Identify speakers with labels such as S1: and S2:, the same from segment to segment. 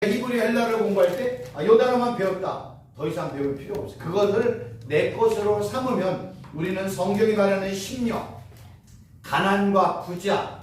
S1: 히브리 헬라를 공부할 때 요 단어만 배웠다. 더 이상 배울 필요 없어. 그것을 내 것으로 삼으면 우리는 성경이 말하는 심령, 가난과 부자,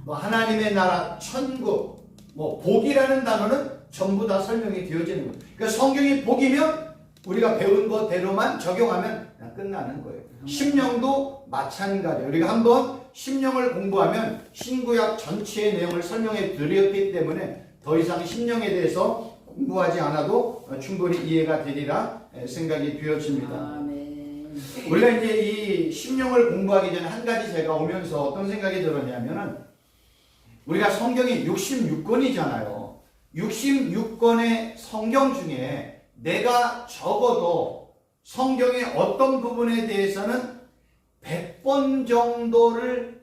S1: 하나님의 나라, 천국, 복이라는 단어는 전부 다 설명이 되어지는 거예요. 그러니까 성경이 복이면 우리가 배운 것대로만 적용하면 그냥 끝나는 거예요. 심령도 마찬가지예요. 우리가 한번 심령을 공부하면 신구약 전체의 내용을 설명해 드렸기 때문에 더 이상 심령에 대해서 공부하지 않아도 충분히 이해가 되리라 생각이 되어집니다.
S2: 아멘.
S1: 우리가 이제 이 심령을 공부하기 전에 한 가지 제가 오면서 어떤 생각이 들었냐면은 우리가 성경이 66권이잖아요. 66권의 성경 중에 내가 적어도 성경의 어떤 부분에 대해서는 100번 정도를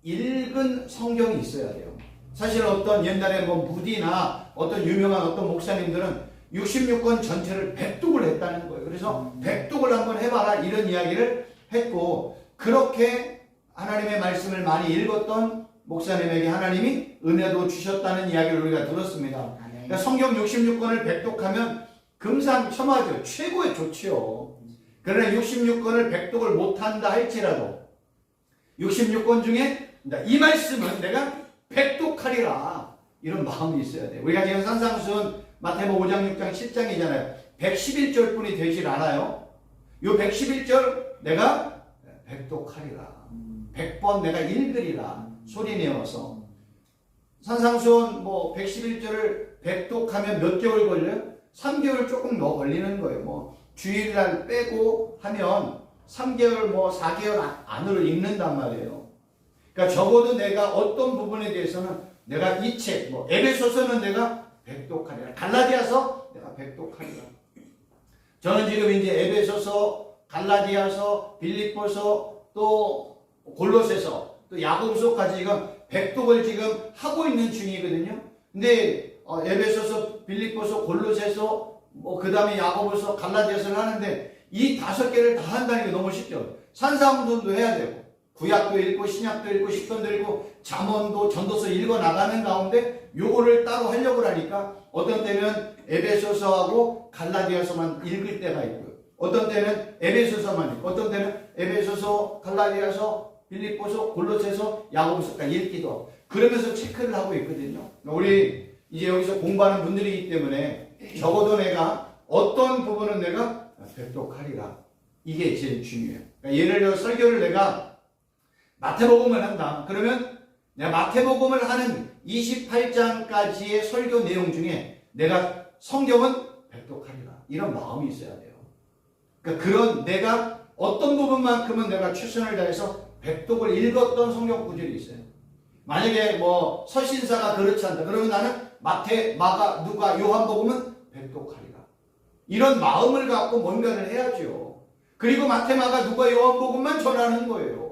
S1: 읽은 성경이 있어야 돼요. 사실 어떤 옛날에 무디나 어떤 유명한 어떤 목사님들은 66권 전체를 백독을 했다는 거예요. 그래서 백독을 한번 해봐라 이런 이야기를 했고, 그렇게 하나님의 말씀을 많이 읽었던 목사님에게 하나님이 은혜도 주셨다는 이야기를 우리가 들었습니다. 그러니까 성경 66권을 백독하면 금상첨화죠. 최고의 좋지요. 그러나 66권을 백독을 못한다 할지라도 66권 중에 이 말씀은 내가 백독하리라 이런 마음이 있어야 돼요. 우리가 지금 산상수훈 마태복음 5장 6장 7장이잖아요. 111절 뿐이 되질 않아요. 요 111절 내가 백독하리라. 100번 내가 읽으리라. 소리 내어서. 산상수훈 111절을 백독하면 몇 개월 걸려요? 3개월 조금 더 걸리는 거예요. 주일날 빼고 하면 3개월 4개월 안으로 읽는단 말이에요. 그러니까 적어도 내가 어떤 부분에 대해서는 내가 이 책, 에베소서는 내가 백독하리라. 갈라디아서 내가 백독하리라. 저는 지금 이제 에베소서, 갈라디아서, 빌립보서, 또 골로새서, 또 야고보서까지 지금 백독을 지금 하고 있는 중이거든요. 근데 에베소서, 빌립보서, 골로새서, 그 다음에 야고보서, 갈라디아서를 하는데 이 5개를 다 한다는 게 너무 쉽죠. 산상수훈도 해야 되고, 구약도 읽고 신약도 읽고 십선도 읽고 잠언도 전도서 읽어 나가는 가운데 요거를 따로 하려고 하니까 어떤 때는 에베소서하고 갈라디아서만 읽을 때가 있고요. 어떤 때는 에베소서만 읽고, 어떤 때는 에베소서, 갈라디아서, 빌립보서, 골로새서, 야고보서까지 읽기도 하고 그러면서 체크를 하고 있거든요. 우리 이제 여기서 공부하는 분들이기 때문에 적어도 내가 어떤 부분은 내가 백독하리라. 이게 제일 중요해요. 그러니까 예를 들어 설교를 내가 마태복음을 한다. 그러면 내가 마태복음을 하는 28장까지의 설교 내용 중에 내가 성경은 백독하리라. 이런 마음이 있어야 돼요. 그러니까 그런 내가 어떤 부분만큼은 내가 최선을 다해서 백독을 읽었던 성경 구절이 있어요. 만약에 서신사가 그렇지 않다. 그러면 나는 마태, 마가, 누가, 요한복음은 백독하리라. 이런 마음을 갖고 뭔가를 해야죠. 그리고 마태, 마가, 누가, 요한복음만 전하는 거예요.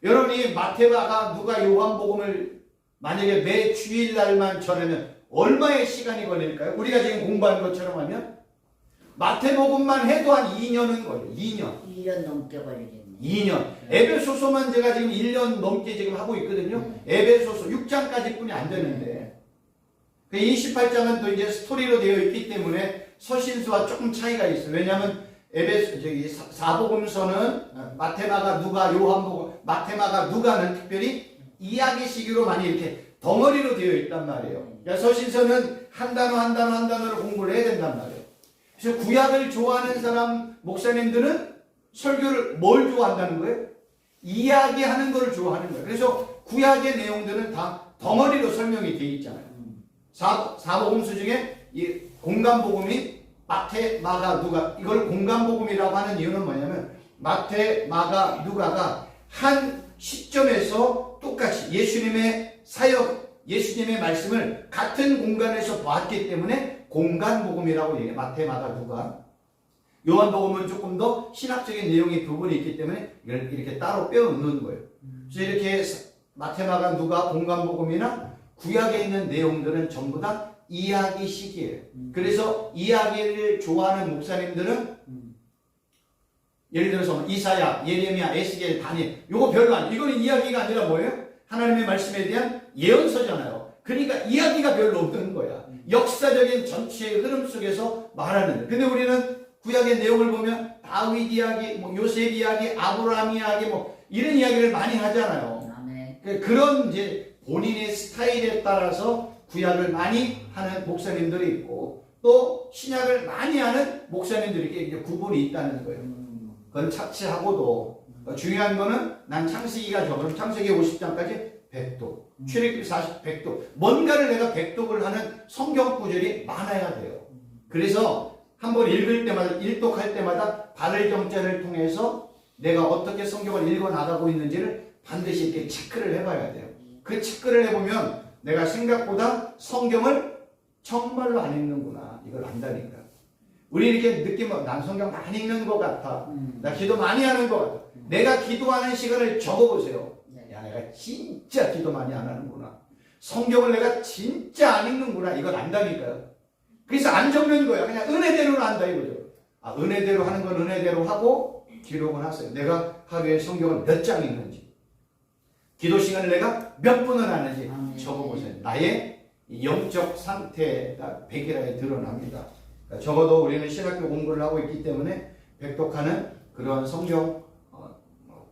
S1: 여러분이 마태, 마가, 누가, 요한복음을 만약에 매 주일날만 전하면 얼마의 시간이 걸릴까요? 우리가 지금 공부하는 것처럼 하면 마태복음만 해도 한 2년은 걸려요.
S2: 2년 넘게 걸리겠네.
S1: 2년. 에베소서만 제가 지금 1년 넘게 지금 하고 있거든요. 에베소서 6장까지 뿐이 안 되는데 28장은 또 이제 스토리로 되어 있기 때문에 서신서와 조금 차이가 있어요. 왜냐하면 사복음서는 마태마가, 누가, 요한복음, 마태마가, 누가는 특별히 이야기식으로 많이 이렇게 덩어리로 되어 있단 말이에요. 그러니까 서신서는 한 단어 한 단어 한 단어를 공부를 해야 된단 말이에요. 그래서 구약을 좋아하는 사람 목사님들은 설교를 뭘 좋아한다는 거예요? 이야기하는 걸 좋아하는 거예요. 그래서 구약의 내용들은 다 덩어리로 설명이 되어 있잖아요. 사복음서 중에 이 공간복음이 마태, 마가, 누가, 이걸 공간복음이라고 하는 이유는 뭐냐면 마태, 마가, 누가가 한 시점에서 똑같이 예수님의 사역, 예수님의 말씀을 같은 공간에서 봤기 때문에 공간복음이라고 얘기해요. 마태, 마가, 누가. 요한복음은 조금 더 신학적인 내용의 부분이 있기 때문에 이렇게 따로 빼어놓는 거예요. 그래서 이렇게 마태, 마가, 누가, 공간복음이나 구약에 있는 내용들은 전부 다 이야기식이에요. 그래서 이야기를 좋아하는 목사님들은 예를 들어서 이사야, 예레미야, 에스겔, 다니엘 요거 별로 안, 이거는 이야기가 아니라 뭐예요? 하나님의 말씀에 대한 예언서잖아요. 그러니까 이야기가 별로 없는 거야. 역사적인 전체의 흐름 속에서 말하는. 근데 우리는 구약의 내용을 보면 다윗 이야기, 뭐 요셉 이야기, 아브라함 이야기, 뭐 이런 이야기를 많이 하잖아요.
S2: 아멘.
S1: 그런 이제 본인의 스타일에 따라서 구약을 많이 하는 목사님들이 있고 또 신약을 많이 하는 목사님들이 이제 구분이 있다는 거예요. 그건 차치하고도 중요한 거는 난 창세기가 그럼 창세기 50장까지 100독, 출애굽기 100독 뭔가를 내가 100독을 하는 성경 구절이 많아야 돼요. 그래서 한번 읽을 때마다 일독할 때마다 발을 정자를 통해서 내가 어떻게 성경을 읽어 나가고 있는지를 반드시 이렇게 체크를 해봐야 돼요. 그 체크를 해보면 내가 생각보다 성경을 정말로 안 읽는구나 이걸 안다니까. 우리 이렇게 느끼면 난 성경 많이 읽는 것 같아. 나 기도 많이 하는 것 같아. 내가 기도하는 시간을 적어보세요. 야, 내가 진짜 기도 많이 안 하는구나. 성경을 내가 진짜 안 읽는구나. 이걸 안다니까요. 그래서 안 적는 거야. 그냥 은혜대로 한다 이거죠. 아, 은혜대로 하는 건 은혜대로 하고 기록은 하세요. 내가 하루에 성경을 몇 장 읽는지, 기도 시간을 내가 몇 분을 하는지 적어보세요. 나의 영적 상태가 백일하게 드러납니다. 그러니까 적어도 우리는 신학교 공부를 하고 있기 때문에 백독하는 그런 성경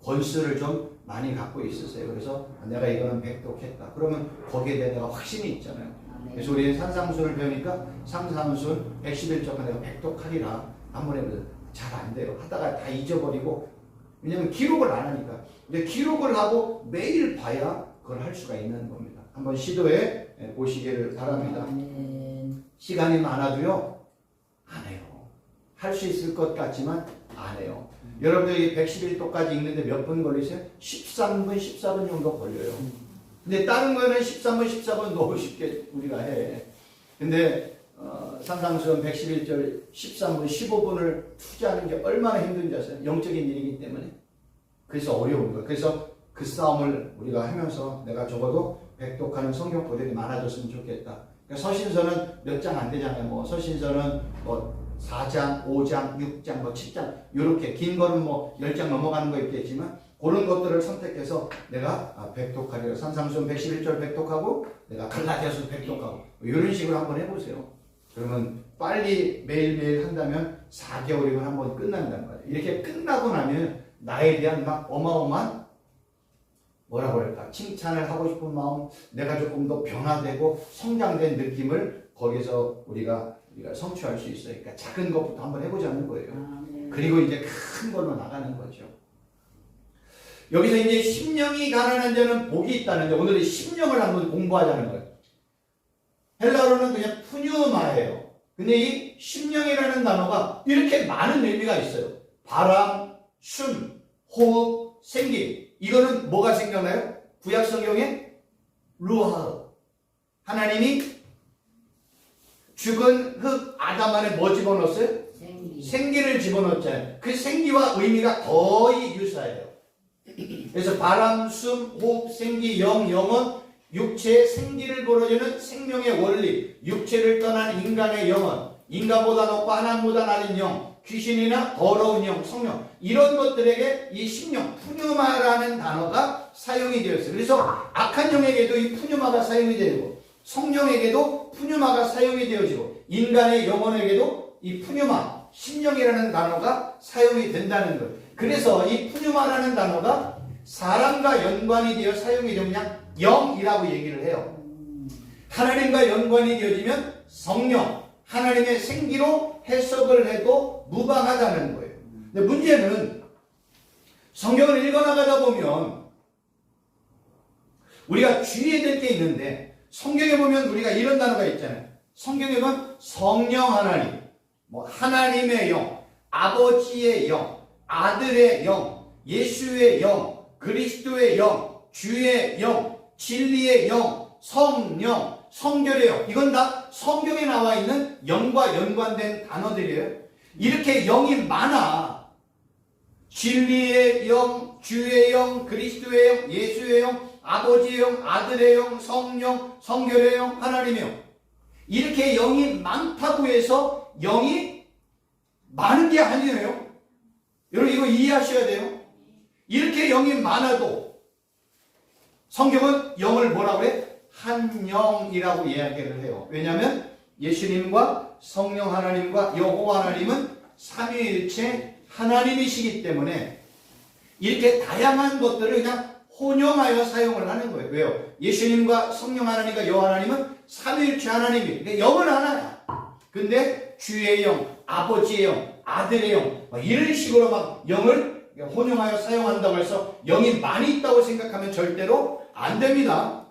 S1: 권수를 좀 많이 갖고 있으세요. 그래서 내가 이거는 백독했다. 그러면 거기에 대해 내가 확신이 있잖아요. 그래서 우리는 산상수를 배우니까 상상순 111조가 내가 백독하리라 한번 해보세요. 잘 안 돼요. 하다가 다 잊어버리고. 왜냐면 기록을 안 하니까. 근데 기록을 하고 매일 봐야 그걸 할 수가 있는 겁니다. 한번 시도해 보시기를 바랍니다. 시간이 많아도요 안 해요. 할 수 있을 것 같지만 안 해요. 여러분들이 111도까지 읽는데 몇 분 걸리세요? 13분, 14분 정도 걸려요. 근데 다른 거는 13분, 14분 너무 쉽게 우리가 해. 근데 산상수훈 111절 13분, 15분을 투자하는 게 얼마나 힘든지 아세요? 영적인 일이기 때문에. 그래서 어려운 거예요. 그래서 그 싸움을 우리가 하면서 내가 적어도 백독하는 성경 구절이 많아졌으면 좋겠다. 그러니까 서신서는 몇 장 안 되잖아요. 뭐 서신서는 뭐 4장, 5장, 6장, 뭐 7장 이렇게 긴 거는 뭐 10장 넘어가는 거 있겠지만 그런 것들을 선택해서 내가 백독하리라. 산상수훈 111절 백독하고 내가 갈라디아서 백독하고 이런 식으로 한번 해보세요. 그러면 빨리 매일매일 한다면 4개월이면 한번 끝난단 말이에요. 이렇게 끝나고 나면 나에 대한 막 어마어마한 뭐라고 할까 칭찬을 하고 싶은 마음, 내가 조금 더 변화되고 성장된 느낌을 거기서 우리가 성취할 수 있어요. 그러니까 작은 것부터 한번 해보자는 거예요. 그리고 이제 큰 걸로 나가는 거죠. 여기서 이제 심령이 가난한 자는 복이 있다는데 오늘 이 심령을 한번 공부하자는 거예요. 헬라어로는 그냥 푸뉴마예요. 근데 이 심령이라는 단어가 이렇게 많은 의미가 있어요. 바람, 숨, 호흡, 생기. 이거는 뭐가 생각나요? 구약 성경에 루하. 하나님이 죽은 흙 아담 안에 뭐 집어넣었어요? 생기를 집어넣었잖아요. 그 생기와 의미가 거의 유사해요. 그래서 바람, 숨, 호흡, 생기, 영, 영혼, 육체의 생기를 불어주는 생명의 원리, 육체를 떠난 인간의 영혼, 인간보다 높고 하나님보다 낮은 영, 귀신이나 더러운 영, 성령 이런 것들에게 이 심령, 푸뉴마라는 단어가 사용이 되었어요. 그래서 악한 영에게도 이 푸뉴마가 사용이 되고 성령에게도 푸뉴마가 사용이 되어지고 인간의 영혼에게도 이 푸뉴마, 심령이라는 단어가 사용이 된다는 거예요. 그래서 이 푸뉴마라는 단어가 사람과 연관이 되어 사용이 되면 그냥 영이라고 얘기를 해요. 하나님과 연관이 되어지면 성령, 하나님의 생기로 해석을 해도 무방하다는 거예요. 근데 문제는 성경을 읽어나가다 보면 우리가 주의해야 될 게 있는데 성경에 보면 우리가 이런 단어가 있잖아요. 성경에 보면 성령 하나님, 뭐 하나님의 영, 아버지의 영, 아들의 영, 예수의 영, 그리스도의 영, 주의 영, 진리의 영, 성령, 성결의 영. 이건 다 성경에 나와 있는 영과 연관된 단어들이에요. 이렇게 영이 많아. 진리의 영, 주의 영, 그리스도의 영, 예수의 영, 아버지의 영, 아들의 영, 성령, 성결의 영, 하나님의 영. 이렇게 영이 많다고 해서 영이 많은 게 아니에요. 여러분 이거 이해하셔야 돼요. 이렇게 영이 많아도 성경은 영을 뭐라고 해? 한 영이라고 이야기를 해요. 왜냐하면 예수님과 성령 하나님과 여호와 하나님은 삼위일체 하나님이시기 때문에 이렇게 다양한 것들을 그냥 혼용하여 사용을 하는 거예요. 왜요? 예수님과 성령 하나님과 여호와 하나님은 삼위일체 하나님이에요. 그러니까 영은 하나야. 근데 주의 영, 아버지의 영, 아들의 영 이런 식으로 막 영을 혼용하여 사용한다고 해서 영이 많이 있다고 생각하면 절대로 안 됩니다.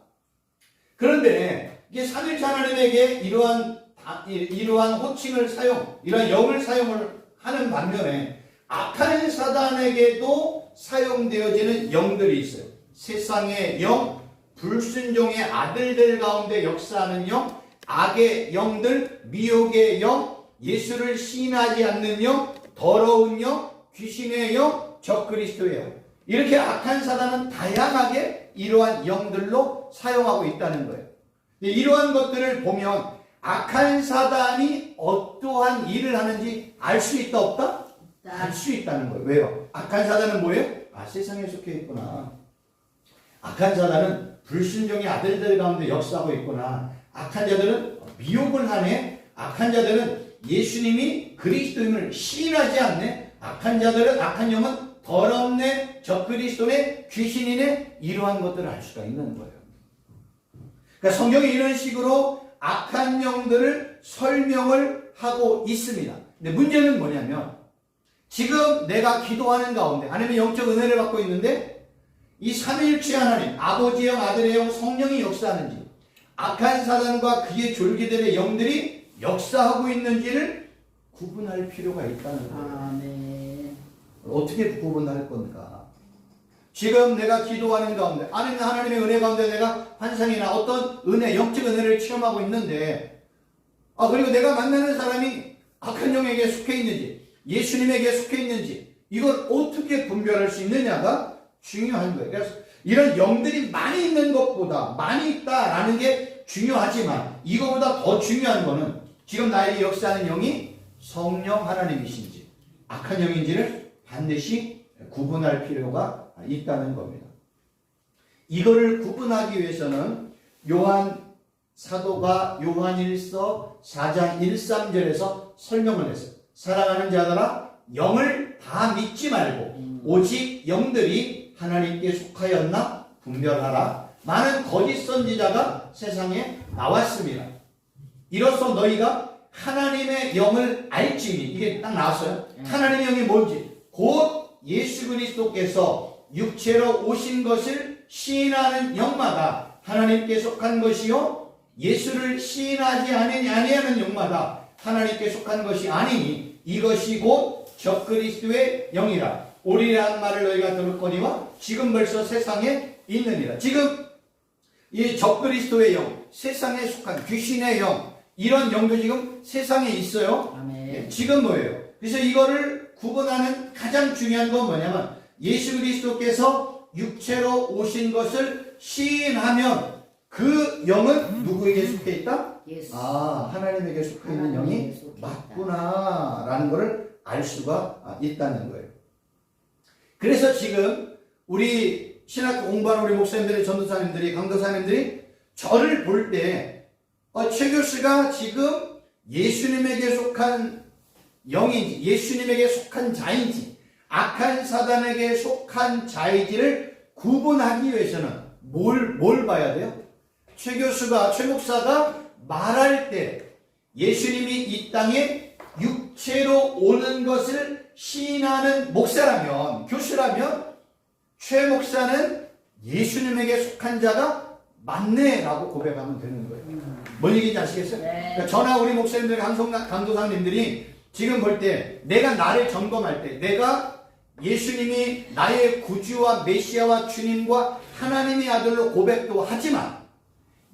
S1: 그런데 이게 삼위일체 하나님에게 이러한 호칭을 이러한 영을 사용을 하는 반면에 악한 사단에게도 사용되어지는 영들이 있어요. 세상의 영, 불순종의 아들들 가운데 역사하는 영, 악의 영들, 미혹의 영, 예수를 시인하지 않는 영, 더러운 영, 귀신의 영, 적그리스도의 영. 이렇게 악한 사단은 다양하게 이러한 영들로 사용하고 있다는 거예요. 이러한 것들을 보면 악한 사단이 어떠한 일을 하는지 알 수 있다 없다? 알 수 있다는 거예요. 왜요? 악한 사단은 뭐예요? 세상에 속해 있구나. 악한 사단은 불순종의 아들들 가운데 역사하고 있구나. 악한 자들은 미혹을 하네. 악한 자들은 예수님이 그리스도임을 시인하지 않네. 악한 자들은, 악한 영은 더럽네, 적그리스도네, 귀신이네. 이러한 것들을 알 수가 있는 거예요. 그러니까 성경이 이런 식으로 악한 영들을 설명을 하고 있습니다. 근데 문제는 뭐냐면 지금 내가 기도하는 가운데 아니면 영적 은혜를 받고 있는데 이 삼위일체 하나님, 아버지의 영, 아들의 영, 성령이 역사하는지 악한 사단과 그의 졸기들의 영들이 역사하고 있는지를 구분할 필요가 있다는 거예요.
S2: 아멘.
S1: 어떻게 구분할 건가? 지금 내가 기도하는 가운데 아니면 하나님의 은혜 가운데 내가 환상이나 어떤 은혜, 영적 은혜를 체험하고 있는데 그리고 내가 만나는 사람이 악한 영에게 속해 있는지 예수님에게 속해 있는지 이걸 어떻게 분별할 수 있느냐가 중요한 거예요. 그래서 이런 영들이 많이 있는 것보다 많이 있다라는 게 중요하지만 이거보다 더 중요한 거는 지금 나에게 역사하는 영이 성령 하나님이신지 악한 영인지를 반드시 구분할 필요가 있다는 겁니다. 이거를 구분하기 위해서는 요한 사도가 요한일서 4장 1, 3절에서 설명을 했어요. 사랑하는 자들아 영을 다 믿지 말고 오직 영들이 하나님께 속하였나 분별하라. 많은 거짓 선지자가 세상에 나왔습니다. 이로써 너희가 하나님의 영을 알지니 이게 딱 나왔어요. 하나님의 영이 뭔지 곧 예수 그리스도께서 육체로 오신 것을 시인하는 영마다 하나님께 속한 것이요 예수를 시인하지 아니하는 영마다 하나님께 속한 것이 아니니 이것이 곧 적그리스도의 영이라. 오리라는 말을 너희가 들었거니와 지금 벌써 세상에 있느니라. 지금 이 적그리스도의 영, 세상에 속한 귀신의 영, 이런 영도 지금 세상에 있어요.
S2: 아멘.
S1: 지금 뭐예요? 그래서 이거를 구분하는 가장 중요한 건 뭐냐면 예수 그리스도께서 육체로 오신 것을 시인하면 그 영은 누구에게 속해 있다?
S2: 예수.
S1: 하나님에게 속해 있는 영이 맞구나 라는 것을 알 수가 있다는 거예요. 그래서 지금 우리 신학교 공부하는 우리 목사님들이, 전도사님들이, 강도사님들이 저를 볼 때 최 교수가 지금 예수님에게 속한 영인지 예수님에게 속한 자인지 악한 사단에게 속한 자인지를 구분하기 위해서는 뭘 봐야 돼요? 최 목사가 말할 때 예수님이 이 땅에 육체로 오는 것을 시인하는 목사라면, 교수라면 최 목사는 예수님에게 속한 자가 맞네라고 고백하면 되는 거예요. 뭔 얘기인지 아시겠어요?
S2: 네.
S1: 그러니까 저나 우리 목사님들, 강도사님들이 지금 볼 때 내가 나를 점검할 때 내가 예수님이 나의 구주와 메시아와 주님과 하나님의 아들로 고백도 하지만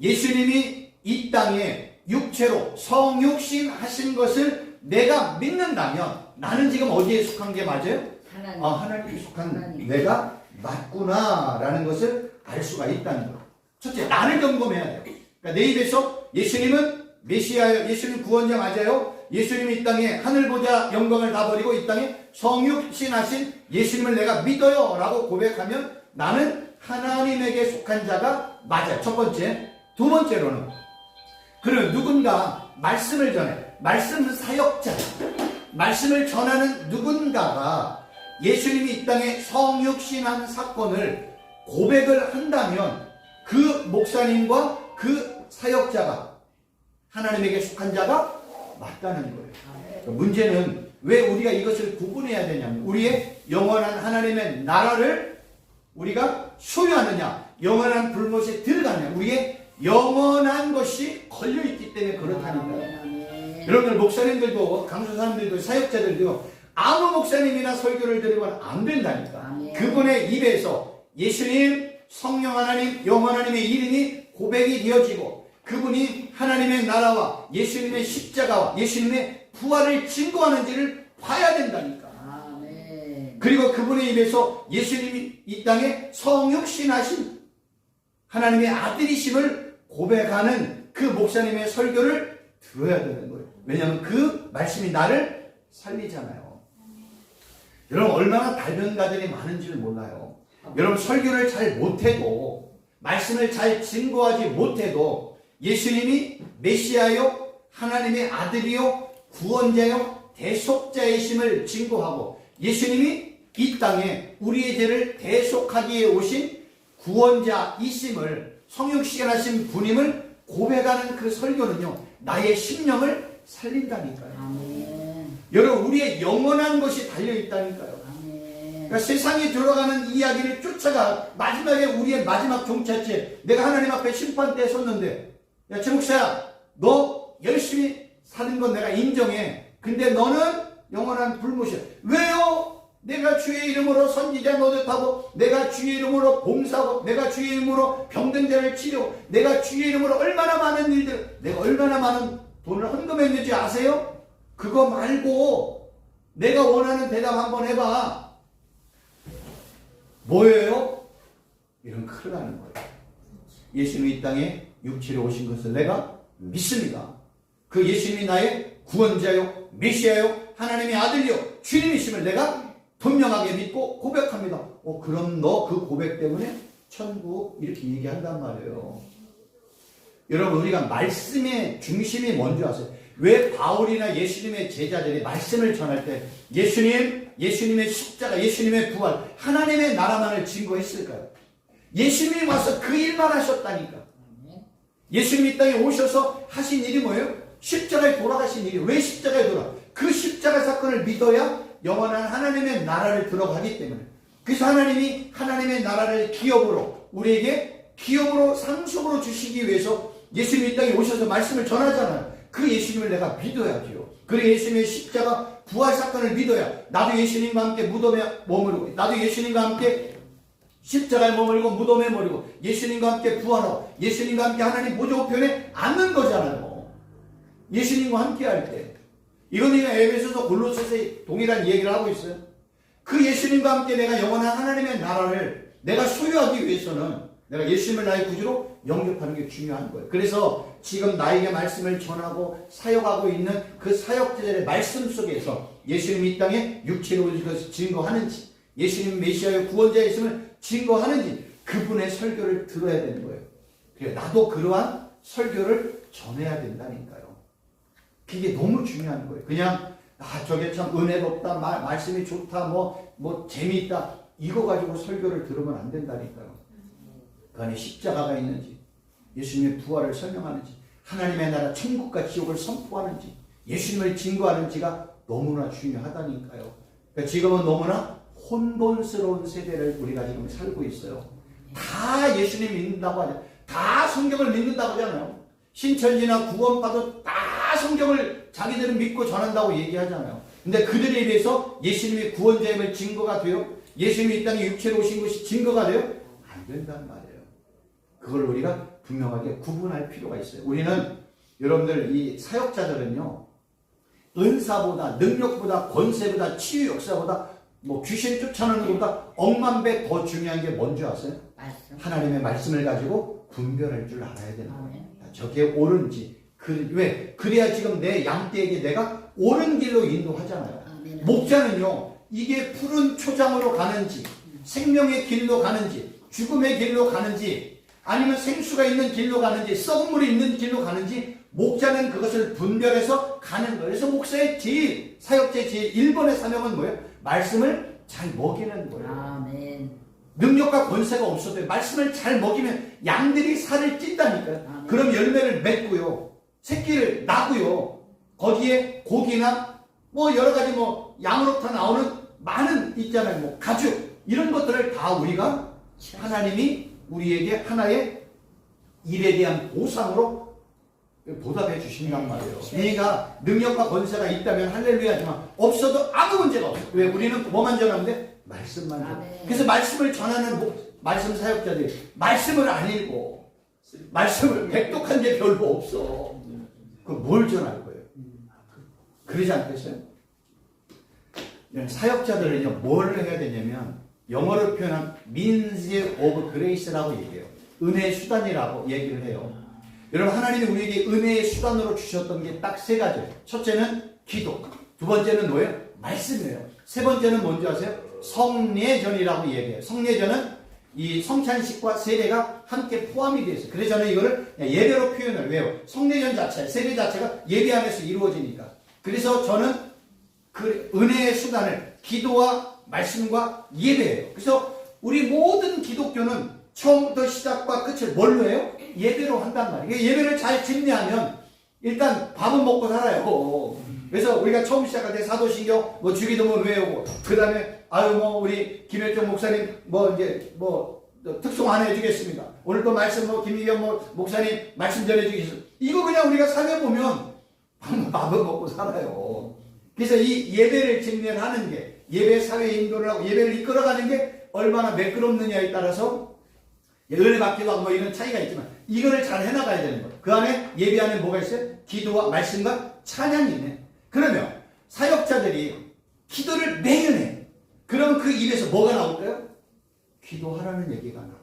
S1: 예수님이 이 땅에 육체로 성육신 하신 것을 내가 믿는다면 나는 지금 어디에 속한 게 맞아요? 하나님께 속한 내가 맞구나라는 것을 알 수가 있다는 거예요. 첫째, 나를 점검해야 돼요. 그러니까 내 입에서 예수님은 메시아예요. 예수님 구원자 맞아요. 예수님이 이 땅에 하늘보좌 영광을 다 버리고 이 땅에 성육신하신 예수님을 내가 믿어요 라고 고백하면 나는 하나님에게 속한 자가 맞아요. 첫 번째. 두 번째로는 그는 누군가 말씀을 전해. 말씀 사역자. 말씀을 전하는 누군가가 예수님이 이 땅에 성육신한 사건을 고백을 한다면 그 목사님과 그 사역자가 하나님에게 속한 자가 맞다는 거예요. 문제는 왜 우리가 이것을 구분해야 되냐면 우리의 영원한 하나님의 나라를 우리가 소유하느냐, 영원한 불못에 들어가느냐, 우리의 영원한 것이 걸려있기 때문에 그렇다니까요. 여러분들 목사님들도 강수사님들도 사역자들도 아무 목사님이나 설교를 들으면 안 된다니까. 그분의 입에서 예수님, 성령 하나님, 영원 하나님의 이름이 고백이 되어지고 그분이 하나님의 나라와 예수님의 십자가와 예수님의 부활을 증거하는지를 봐야 된다니까. 그리고 그분의 입에서 예수님이 이 땅에 성육신하신 하나님의 아들이심을 고백하는 그 목사님의 설교를 들어야 되는 거예요. 왜냐하면 그 말씀이 나를 살리잖아요. 여러분 얼마나 발변가들이 많은지를 몰라요. 여러분 설교를 잘 못해도 말씀을 잘 증거하지 못해도 예수님이 메시아요 하나님의 아들이요 구원자요 대속자이심을 증거하고 예수님이 이 땅에 우리의 죄를 대속하기 위해 오신 구원자이심을 성육신하신 분임을 고백하는 그 설교는요 나의 심령을 살린다니까요. 여러분 우리의 영원한 것이 달려있다니까요. 그러니까 세상에 들어가는 이야기를 쫓아가 마지막에 우리의 마지막 종착지에 내가 하나님 앞에 심판대에 섰는데 야 최목사야 너 열심히 사는 건 내가 인정해. 근데 너는 영원한 불못이야. 왜요? 내가 주의 이름으로 선지자 노릇하고 내가 주의 이름으로 봉사하고 내가 주의 이름으로 병든 자를 치료 내가 주의 이름으로 얼마나 많은 일들 내가 얼마나 많은 돈을 헌금했는지 아세요? 그거 말고 내가 원하는 대답 한번 해봐. 뭐예요? 이런 큰일 나는 거예요. 예수님이 이 땅에 육체로 오신 것을 내가 믿습니다. 그 예수님이 나의 구원자요 메시아요 하나님의 아들이요 주님이심을 내가 분명하게 믿고 고백합니다. 그럼 너 그 고백 때문에 천국 이렇게 얘기한단 말이에요. 여러분 우리가 말씀의 중심이 뭔지 아세요? 왜 바울이나 예수님의 제자들이 말씀을 전할 때 예수님, 예수님의 십자가, 예수님의 부활, 하나님의 나라만을 증거했을까요? 예수님이 와서 그 일만 하셨다니까. 예수님이 이 땅에 오셔서 하신 일이 뭐예요? 십자가에 돌아가신 일이. 왜 십자가에 돌아? 그 십자가 사건을 믿어야 영원한 하나님의 나라를 들어가기 때문에. 그래서 하나님이 하나님의 나라를 기업으로 우리에게 기업으로 상속으로 주시기 위해서 예수님이 이 땅에 오셔서 말씀을 전하잖아요. 그 예수님을 내가 믿어야지요. 그리고 예수님의 십자가 부활 사건을 믿어야 나도 예수님과 함께 무덤에 머무르고 나도 예수님과 함께 십자가에 머물고 무덤에 머물고 예수님과 함께 부활하고 예수님과 함께 하나님 보좌우편에 앉는 거잖아요. 예수님과 함께 할 때. 이건 에베소서 골로새서 동일한 얘기를 하고 있어요. 그 예수님과 함께 내가 영원한 하나님의 나라를 내가 소유하기 위해서는 내가 예수님을 나의 구주로 영접하는 게 중요한 거예요. 그래서 지금 나에게 말씀을 전하고 사역하고 있는 그 사역자들의 말씀 속에서 예수님이 이 땅에 육체로 오신 것을 증거하는지 예수님 메시아의 구원자의 있음을 증거하는지 그분의 설교를 들어야 되는 거예요. 그래 나도 그러한 설교를 전해야 된다니까요. 그게 너무 중요한 거예요. 그냥 저게 참 은혜롭다, 말씀이 좋다, 뭐 재미있다 이거 가지고 설교를 들으면 안 된다니까요. 그 안에 십자가가 있는지 예수님의 부활을 설명하는지 하나님의 나라 천국과 지옥을 선포하는지 예수님을 증거하는지가 너무나 중요하다니까요. 그러니까 지금은 너무나 혼돈스러운 세대를 우리가 지금 살고 있어요. 다 예수님 믿는다고 하잖아요. 다 성경을 믿는다고 하잖아요. 신천지나 구원파도 다 성경을 자기들은 믿고 전한다고 얘기하잖아요. 근데 그들에 비해서 예수님이 구원자임을 증거가 돼요? 예수님이 이 땅에 육체로 오신 것이 증거가 돼요? 안 된단 말이에요. 그걸 우리가 분명하게 구분할 필요가 있어요. 우리는 여러분들 이 사역자들은요 은사보다 능력보다 권세보다 치유 역사보다 귀신 쫓아내는 것보다 억만배 더 중요한 게 뭔지 아세요? 하나님의 말씀을 가지고 분별할 줄 알아야 되는 거예요. 저게 옳은지 왜? 그래야 지금 내 양떼에게 내가 옳은 길로 인도하잖아요. 목자는요 이게 푸른 초장으로 가는지 생명의 길로 가는지 죽음의 길로 가는지 아니면 생수가 있는 길로 가는지 썩은 물이 있는 길로 가는지 목자는 그것을 분별해서 가는 거예요. 그래서 목사의 제일, 사역자의 제일 1번의 사명은 뭐예요? 말씀을 잘 먹이는 거예요.
S2: 아멘.
S1: 능력과 권세가 없어도 말씀을 잘 먹이면 양들이 살을 찐다니까요.
S2: 아멘.
S1: 그럼 열매를 맺고요. 새끼를 나고요. 거기에 고기나 뭐 여러 가지 뭐 양으로부터 나오는 많은 있잖아요. 뭐 가죽 이런 것들을 다 우리가 하나님이 우리에게 하나의 일에 대한 보상으로 보답해 주신단 말이에요. 네가 능력과 권세가 있다면 할렐루야지만 없어도 아무 문제가 없어. 왜? 우리는 뭐만 전하는데 말씀만 전해.
S2: 아멘.
S1: 그래서 말씀을 전하는 말씀 사역자들이 말씀을 안 읽고 말씀을 백독한 게 별로 없어. 그럼 뭘 전할 거예요? 그러지 않겠어요? 사역자들은요, 뭘 해야 되냐면, 영어로 표현한 means of grace라고 얘기해요. 은혜의 수단이라고 얘기를 해요. 여러분, 하나님이 우리에게 은혜의 수단으로 주셨던 게 딱 세 가지예요. 첫째는 기도. 두 번째는 뭐예요? 말씀이에요. 세 번째는 뭔지 아세요? 성례전이라고 얘기해요. 성례전은 이 성찬식과 세례가 함께 포함이 되어 있어요. 그래서 저는 이거를 예배로 표현을 왜요? 성례전 자체, 세례 자체가 예배 안에서 이루어지니까. 그래서 저는 그 은혜의 수단을 기도와 말씀과 예배예요. 그래서 우리 모든 기독교는 처음부터 시작과 끝을 뭘로 해요? 예배로 한단 말이에요. 예배를 잘 집례하면 일단 밥은 먹고 살아요. 그래서 우리가 처음 시작할 때 사도신경, 뭐 주기도문 외우고, 그 다음에 아유 뭐 우리 김일정 목사님 뭐 이제 뭐 특송 하나 해주겠습니다. 오늘 또 말씀 뭐 김일정 목사님 말씀 전해주겠습니다. 이거 그냥 우리가 살려보면 밥은 먹고 살아요. 그래서 이 예배를 집례하는 게, 예배 사회 인도를 하고 예배를 이끌어가는 게 얼마나 매끄럽느냐에 따라서 은혜 받기도 하고 뭐 이런 차이가 있지만 이거를 잘 해나가야 되는 거예요. 그 안에 예배 안에 뭐가 있어요? 기도와 말씀과 찬양이 있네. 그러면 사역자들이 기도를 매일 해. 그러면 그 입에서 뭐가 나올까요? 기도하라는 얘기가 나와요.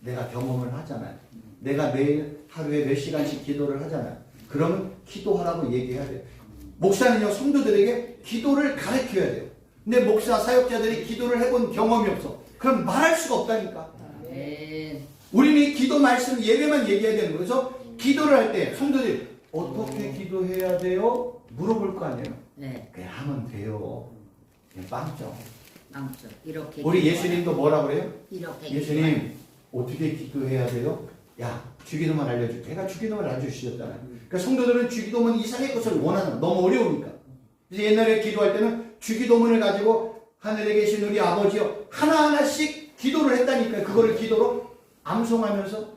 S1: 내가 경험을 하잖아요. 내가 매일 하루에 몇 시간씩 기도를 하잖아요. 그러면 기도하라고 얘기해야 돼요. 목사는요, 성도들에게 기도를 가르쳐야 돼요. 근데 목사, 사역자들이 기도를 해본 경험이 없어. 그럼 말할 수가 없다니까.
S2: 아멘.
S1: 우리는 이 기도, 말씀, 예배만 얘기해야 되는 거예요. 그래서 기도를 할 때 성도들이 어떻게 기도해야 돼요? 물어볼 거 아니에요.
S2: 네.
S1: 그냥 하면 돼요. 그냥 빵점.
S2: 빵점. 이렇게.
S1: 우리 예수님도 뭐라 그래요?
S2: 이렇게.
S1: 예수님 어떻게 기도해야 돼요? 야, 주기도만 알려줄게. 걔가 주기도만 알려주셨잖아요. 그러니까 성도들은 주기도문 이상의 것을 원하는 거예요. 너무 어려우니까. 그래서 옛날에 기도할 때는 주기도문을 가지고 하늘에 계신 우리 아버지여 하나하나씩 기도를 했다니까요. 그거를 기도로 암송하면서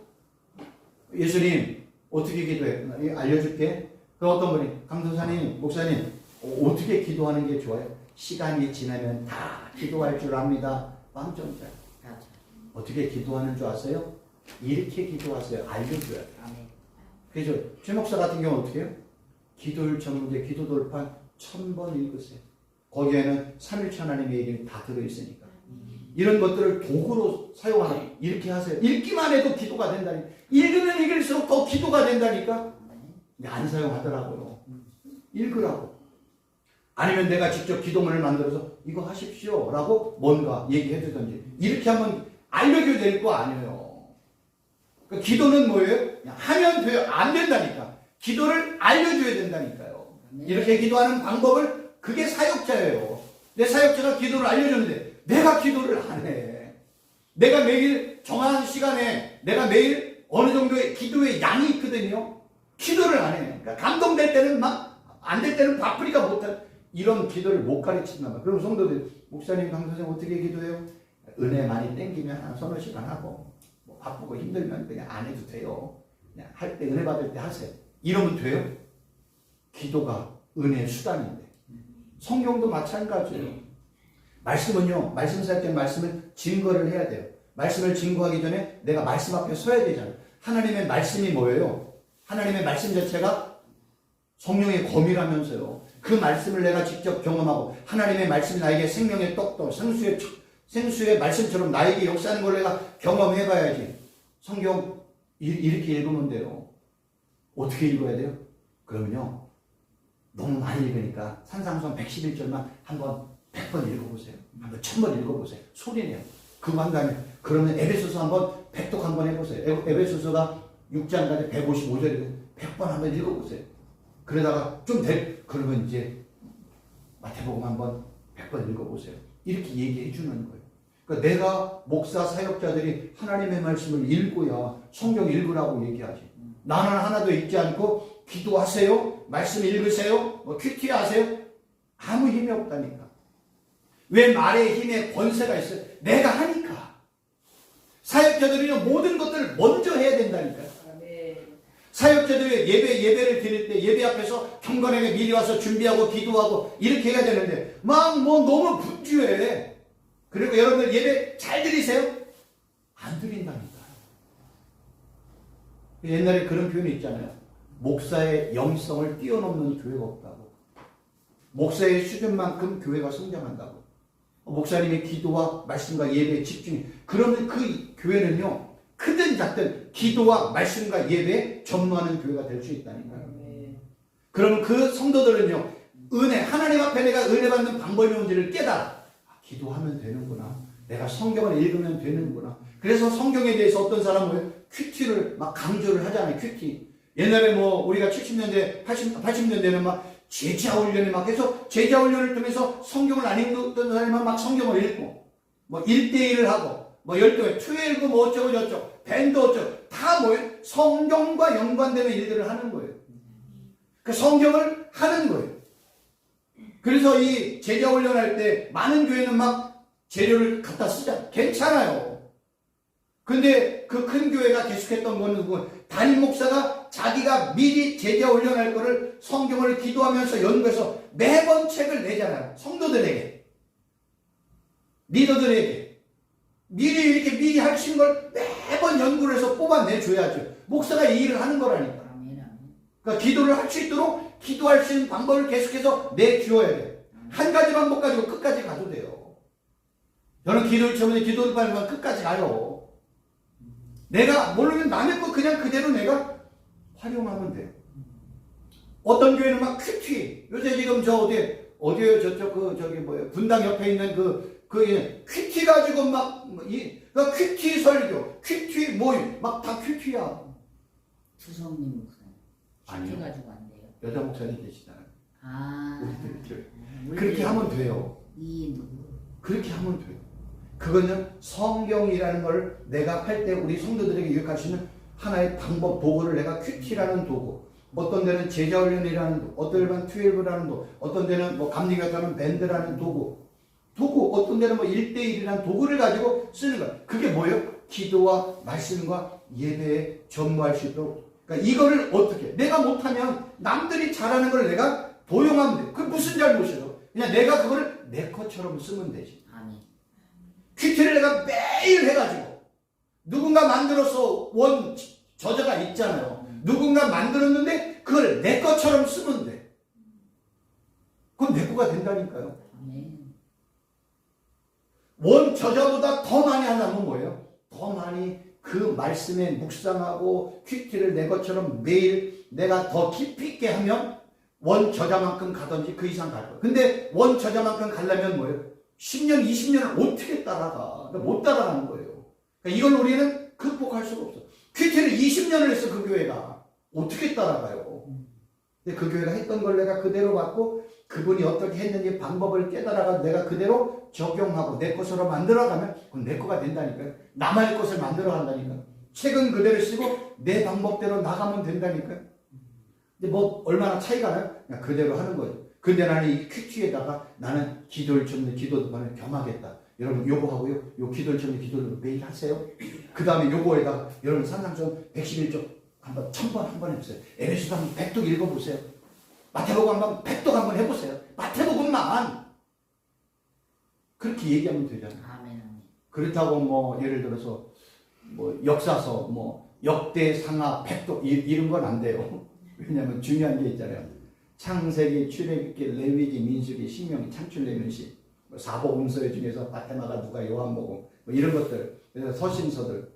S1: 예수님 어떻게 기도했구나 알려줄게. 그 어떤 분이 강도사님, 목사님 어떻게 기도하는 게 좋아요? 시간이 지나면 다 기도할 줄 압니다. 빵점짜리. 어떻게 기도하는 줄 아세요? 이렇게 기도하세요. 알려줘야 돼요. 그래서 최 목사 같은 경우 어떻게 해요? 기도율 전문제 기도 돌판 1000번 읽으세요. 거기에는 삼일체 하나님의 이름이 다 들어있으니까. 이런 것들을 도구로 사용하는, 이렇게 하세요. 읽기만 해도 기도가 된다니까. 읽으면 읽을수록 더 기도가 된다니까. 근데 안 사용하더라고요. 읽으라고. 아니면 내가 직접 기도문을 만들어서 이거 하십시오 라고 뭔가 얘기해 주든지. 이렇게 하면 알려줘야 될 거 아니에요. 그러니까 기도는 뭐예요? 그냥 하면 돼요. 안 된다니까. 기도를 알려줘야 된다니까요. 이렇게 기도하는 방법을, 그게 사역자예요. 내 사역자가 기도를 알려줬는데 내가 기도를 안 해. 내가 매일 정한 시간에 내가 매일 어느 정도의 기도의 양이 있거든요. 기도를 안 해. 그러니까 감동될 때는 막 안 될 때는 바쁘니까 못해. 이런 기도를 못 가르친단 말이야. 그럼 성도들, 목사님, 강선생 어떻게 기도해요? 은혜 많이 땡기면 한 서너 시간 하고, 뭐 바쁘고 힘들면 그냥 안 해도 돼요. 그냥 할 때, 은혜 받을 때 하세요. 이러면 돼요? 기도가 은혜의 수단인데. 성경도 마찬가지예요. 말씀은요, 말씀 살 때 말씀을 증거를 해야 돼요. 말씀을 증거하기 전에 내가 말씀 앞에 서야 되잖아요. 하나님의 말씀이 뭐예요? 하나님의 말씀 자체가 성령의 검이라면서요. 그 말씀을 내가 직접 경험하고 하나님의 말씀이 나에게 생명의 떡도 생수의 말씀처럼 나에게 역사하는 걸 내가 경험해봐야지. 성경 이렇게 읽으면 돼요. 어떻게 읽어야 돼요? 그러면요, 너무 많이 읽으니까 산상수훈 111절만 한번 100번 읽어보세요. 한번 1000번 읽어보세요. 소리내요. 그거 한 다음에 그러면 에베소서 한번 백독 한번 해보세요. 에베소서가 6장까지 155절이거든요. 100번 한번 읽어보세요. 그러다가 좀 그러면 이제 마태복음 한번 100번 읽어보세요. 이렇게 얘기해 주는 거예요. 그러니까 내가 목사 사역자들이 하나님의 말씀을 읽고야 성경 읽으라고 얘기하지. 나는 하나도 읽지 않고 기도하세요, 말씀 읽으세요, 뭐 큐티 하세요. 아무 힘이 없다니까. 왜 말의 힘에 권세가 있어요? 내가 하니까. 사역자들이 모든 것들을 먼저 해야 된다니까요. 사역자들이 예배를 드릴 때 예배 앞에서 경건하게 미리 와서 준비하고 기도하고 이렇게 해야 되는데 막 뭐 너무 분주해. 그리고 여러분들 예배 잘 드리세요? 안 드린다니까. 옛날에 그런 표현이 있잖아요. 목사의 영성을 뛰어넘는 교회가 없다고. 목사의 수준만큼 교회가 성장한다고. 목사님의 기도와 말씀과 예배에 집중해. 그러면 그 교회는요, 크든 작든 기도와 말씀과 예배에 전무하는 교회가 될 수 있다니까요. 그러면 그 성도들은요, 은혜, 하나님 앞에 내가 은혜 받는 방법이 뭔지를 깨달아. 기도하면 되는구나. 내가 성경을 읽으면 되는구나. 그래서 성경에 대해서 어떤 사람은 큐티를 막 강조를 하잖아요. 큐티. 옛날에 뭐 우리가 70년대, 80년대는 막 제자 훈련을 막 해서 제자 훈련을 통해서 성경을 안 읽던 사람은 막 성경을 읽고 뭐 1대1을 하고 뭐 12회, 12 뭐 어쩌고 저쩌고 밴드 어쩌고 다 뭐예요? 성경과 연관되는 일들을 하는 거예요. 그 성경을 하는 거예요. 그래서 이 제자 훈련할 때 많은 교회는 막 재료를 갖다 쓰자. 괜찮아요. 근데 그 큰 교회가 계속했던 거는 담임 목사가 자기가 미리 제자 훈련할 거를 성경을 기도하면서 연구해서 매번 책을 내잖아요. 성도들에게. 리더들에게. 미리 하신 걸 매번 연구를 해서 뽑아내줘야죠. 목사가 이 일을 하는 거라니까. 그러니까 기도를 할 수 있도록 기도할 수 있는 방법을 계속해서 내주어야 돼요. 한 가지 방법 가지고 끝까지 가도 돼요. 저는 기도를 처음에 기도를 받으면 끝까지 가요. 내가 모르면 남의 거 그냥 그대로 내가 활용하면 돼요. 어떤 교회는 막 큐티. 요새 지금 저 어디에요? 저쪽 저기 뭐예요? 분당 옆에 있는 큐티 가지고 그 큐티 설교, 큐티 모임, 막 다 큐티야.
S2: 주성님 목사님.
S1: 아니요.
S2: 큐티 가지고 안 돼요.
S1: 여자 목사님 계시잖아요. 그렇게 하면 돼요. 그렇게 하면 돼요. 그거는 성경이라는 걸 내가 할 때 우리 성도들에게 유익할 수 있는 하나의 방법, 도구를 내가 큐티라는 도구, 어떤 데는 제자훈련이라는 도구, 어떤 데는 12라는 도구, 어떤 데는 뭐 감리교가 하는 밴드라는 도구, 어떤 데는 뭐 1대1이라는 도구를 가지고 쓰는 거야. 그게 뭐예요? 기도와 말씀과 예배에 전무할 수 있도록. 그러니까 이거를 어떻게, 내가 못하면 남들이 잘하는 걸 내가 도용하면 돼. 그게 무슨 잘못이에요? 그냥 내가 그거를 내 것처럼 쓰면 되지. 큐티를 내가 매일 해가지고 누군가 만들어서 원 저자가 있잖아요. 누군가 만들었는데 그걸 내 것처럼 쓰면 돼. 그건 내 거가 된다니까요. 원 저자보다 더 많이 하려면 뭐예요? 더 많이 그 말씀에 묵상하고 큐티를 내 것처럼 매일 내가 더 깊이 있게 하면 원 저자만큼 가든지 그 이상 갈 거예요. 근데 원 저자만큼 가려면 뭐예요? 10년, 20년을 어떻게 따라가? 못 따라가는 거예요. 그러니까 이걸 우리는 극복할 수가 없어. 큐티를 20년을 했어, 그 교회가. 어떻게 따라가요? 근데 그 교회가 했던 걸 내가 그대로 받고 그분이 어떻게 했는지 방법을 깨달아가 내가 그대로 적용하고 내 것으로 만들어가면 그건 내 거가 된다니까요. 남의 것을 만들어간다니까요. 책은 그대로 쓰고 내 방법대로 나가면 된다니까요. 근데 뭐 얼마나 차이가 나요? 그냥 그대로 하는 거예요. 근데 나는 이 큐티에다가 나는 기도를 쳤는데 기도도 겸하겠다. 여러분 요거하고요. 요 기도를 쳤는데 기도를 매일 하세요. 그 다음에 요거에다가 여러분 산상수훈 111쪽 한번 1000번 한번 해보세요. 에베소서 한번 100독 읽어보세요. 마태복음 한번 100독 한번 해보세요. 마태복음만. 그렇게 얘기하면 되잖아요. 그렇다고 뭐 예를 들어서 뭐 역사서 뭐 역대상하 100독 이런 건 안 돼요. 왜냐하면 중요한 게 있잖아요. 창세기, 출애굽기, 레위기, 민수기, 신명기, 창출레면시, 뭐 사복음서 중에서 마테마가 누가 요한복음, 뭐 이런 것들, 그래서 서신서들.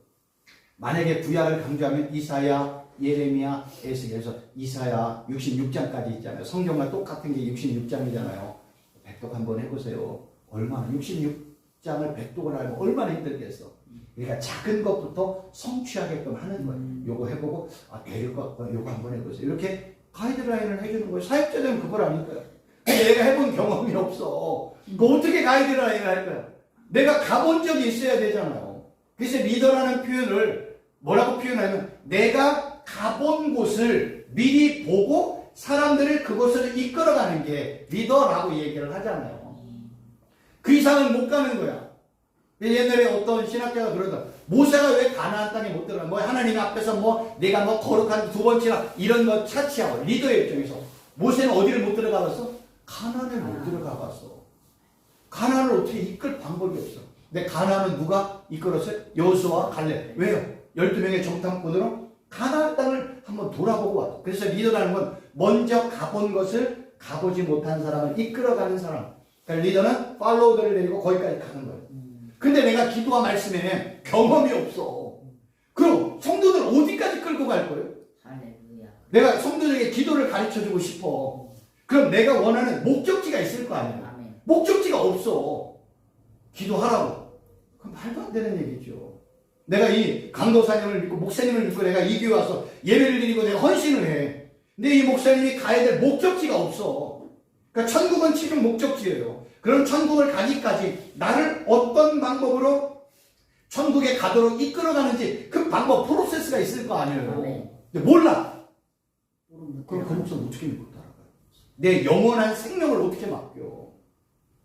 S1: 만약에 구약을 강조하면 이사야, 예레미야, 에스겔서 이사야 66장까지 있잖아요. 성경과 똑같은 게 66장이잖아요. 100독 한번 해보세요. 얼마나 66장을 100독을 하면 얼마나 힘들겠어. 그러니까 작은 것부터 성취하게끔 하는 거예요. 요거 해보고, 데릴 거, 요거 한번 해보세요. 이렇게 가이드라인을 해주는 거예요. 사역자들은 그걸 아니까요. 내가 해본 경험이 없어. 그 어떻게 가이드라인을 할 거야? 내가 가본 적이 있어야 되잖아요. 그래서 리더라는 표현을 뭐라고 표현하면 내가 가본 곳을 미리 보고 사람들을 그곳을 이끌어가는 게 리더라고 얘기를 하잖아요. 그 이상은 못 가는 거야. 옛날에 어떤 신학자가 그러더라. 모세가 왜 가나안 땅에 못 들어가? 뭐 하나님 앞에서 뭐 내가 뭐 거룩한 두 번째나 이런 거 차치하고 리더의 입장에서 모세는 어디를 못 들어가봤어? 가나안을 못 들어가봤어. 가나안을 어떻게 이끌 방법이 없어. 근데 가나안은 누가 이끌었어요? 여호수아와 갈렙. 왜요? 12명의 정탐꾼으로 가나안 땅을 한번 돌아보고 왔어. 그래서 리더라는 건 먼저 가본 것을 가보지 못한 사람을 이끌어가는 사람. 그러니까 리더는 팔로우들을 내리고 거기까지 가는 거예요. 근데 내가 기도와 말씀에 경험이 없어. 그럼 성도들 어디까지 끌고 갈 거예요?
S2: 할렐루야.
S1: 내가 성도들에게 기도를 가르쳐주고 싶어. 그럼 내가 원하는 목적지가 있을 거 아니야.
S2: 아멘.
S1: 목적지가 없어. 기도하라고. 그럼 말도 안 되는 얘기죠. 내가 이 강도사님을 믿고 목사님을 믿고 내가 이 교회 와서 예배를 드리고 내가 헌신을 해. 근데 이 목사님이 가야 될 목적지가 없어. 그러니까 천국은 최종 목적지예요. 그럼 천국을 가기까지 나를 어떤 방법으로 천국에 가도록 이끌어가는지 그 방법 프로세스가 있을 거 아니에요. 근데 몰라. 그럼 그 목사는 어떻게 믿고 따라가요? 내 영원한 생명을 어떻게 맡겨?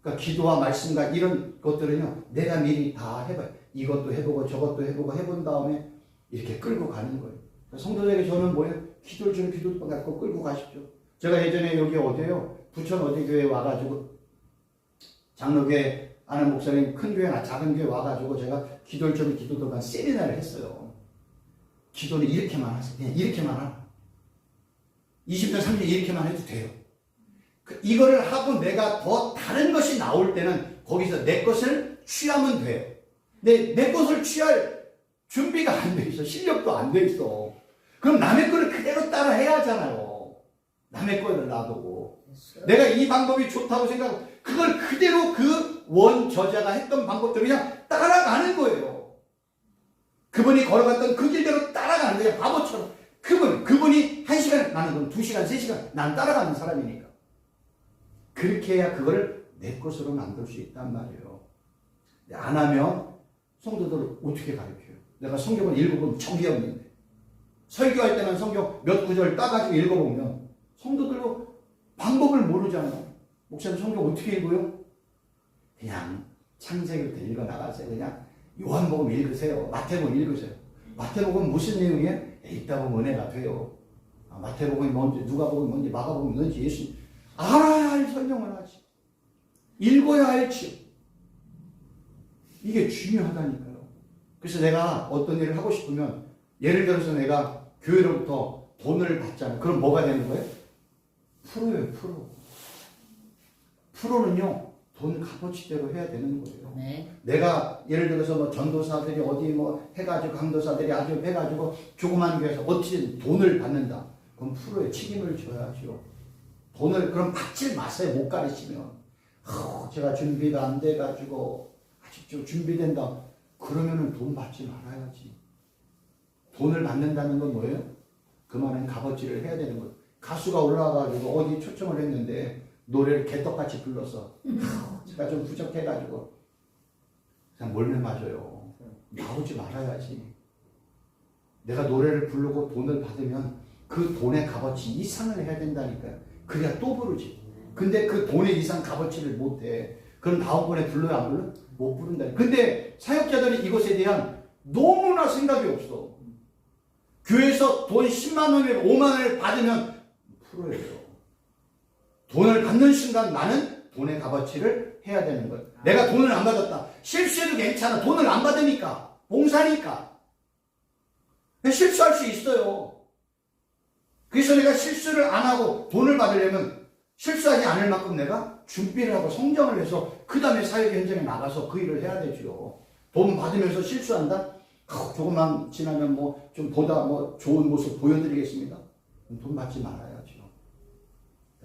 S1: 그러니까 기도와 말씀과 이런 것들은요, 내가 미리 다 해봐요. 이것도 해보고 저것도 해보고 해본 다음에 이렇게 끌고 가는 거예요. 성도들에게 저는 뭐예요? 기도를 좀 기도를 갖고 끌고 가십시오. 제가 예전에 여기 어디에요? 부천 어디 교회 와가지고 장로교회 아는 목사님 큰 교회나 작은 교회 와가지고 제가 기도를 좀 기도들만 세미나를 했어요. 기도는 이렇게만 하세요. 그냥 이렇게만 하라. 20년, 30년 이렇게만 해도 돼요. 이거를 하고 내가 더 다른 것이 나올 때는 거기서 내 것을 취하면 돼요. 근데 내 것을 취할 준비가 안 돼 있어. 실력도 안 돼 있어. 그럼 남의 거를 그대로 따라 해야 하잖아요. 남의 거를 놔두고. 내가 이 방법이 좋다고 생각하고 그걸 그대로 그 원저자가 했던 방법대로 그냥 따라가는 거예요. 그분이 걸어갔던 그 길대로 따라가는 거예요. 바보처럼. 그분이 1시간, 나는 그럼 2시간, 3시간, 난 따라가는 사람이니까. 그렇게 해야 그거를 내 것으로 만들 수 있단 말이에요. 안 하면 성도들을 어떻게 가르쳐요? 내가 성경을 읽어보면 정기형인데 설교할 때는 성경 몇 구절 따가지고 읽어보면 성도들도 방법을 모르잖아요. 목사님 성경 어떻게 읽어요? 그냥 창세기부터 읽어나가세요. 그냥 요한복음 읽으세요. 마태복음 읽으세요. 마태복음 무슨 내용이에요? 읽다 보면 은혜가 돼요. 마태복음이 뭔지 누가복음이 뭔지 마가복음이 뭔지 예수 알아야 할 설명을 하지. 읽어야 할지. 이게 중요하다니까요. 그래서 내가 어떤 일을 하고 싶으면 예를 들어서 내가 교회로부터 돈을 받잖아요. 그럼 뭐가 되는 거예요? 프로예요, 프로. 프로는요, 돈 값어치대로 해야 되는 거예요.
S2: 네.
S1: 내가 예를 들어서 뭐 전도사들이 어디 뭐 해가지고 강도사들이 아주 해가지고 조그만 교회에서 어찌든 돈을 받는다. 그럼 프로의 책임을 져야죠. 돈을 그럼 받질 마세요. 못 가르치면. 제가 준비가 안 돼가지고 아직 좀 준비된다. 그러면은 돈 받지 말아야지. 돈을 받는다는 건 뭐예요? 그만한 값어치를 해야 되는 거예요. 가수가 올라와가지고 어디 초청을 했는데 노래를 개떡같이 불러서 제가 좀 부족해가지고 그냥 몰매 맞아요. 나오지 말아야지. 내가 노래를 부르고 돈을 받으면 그 돈의 값어치 이상을 해야 된다니까요. 그래야 또 부르지. 근데 그 돈의 이상 값어치를 못해. 그럼 다음번에 불러요, 안 불러? 못 부른다. 근데 사역자들이 이것에 대한 너무나 생각이 없어. 교회에서 돈 10만 원을 5만 원을 받으면 프로예요. 돈을 받는 순간 나는 돈의 값어치를 해야 되는 거예요. 내가 돈을 안 받았다. 실수해도 괜찮아. 돈을 안 받으니까. 봉사니까. 실수할 수 있어요. 그래서 내가 실수를 안 하고 돈을 받으려면 실수하지 않을 만큼 내가 준비를 하고 성장을 해서 그 다음에 사역 현장에 나가서 그 일을 해야 되죠. 돈 받으면서 실수한다? 조금만 지나면 뭐 좀 보다 뭐 좋은 모습 보여드리겠습니다. 돈 받지 말아야죠.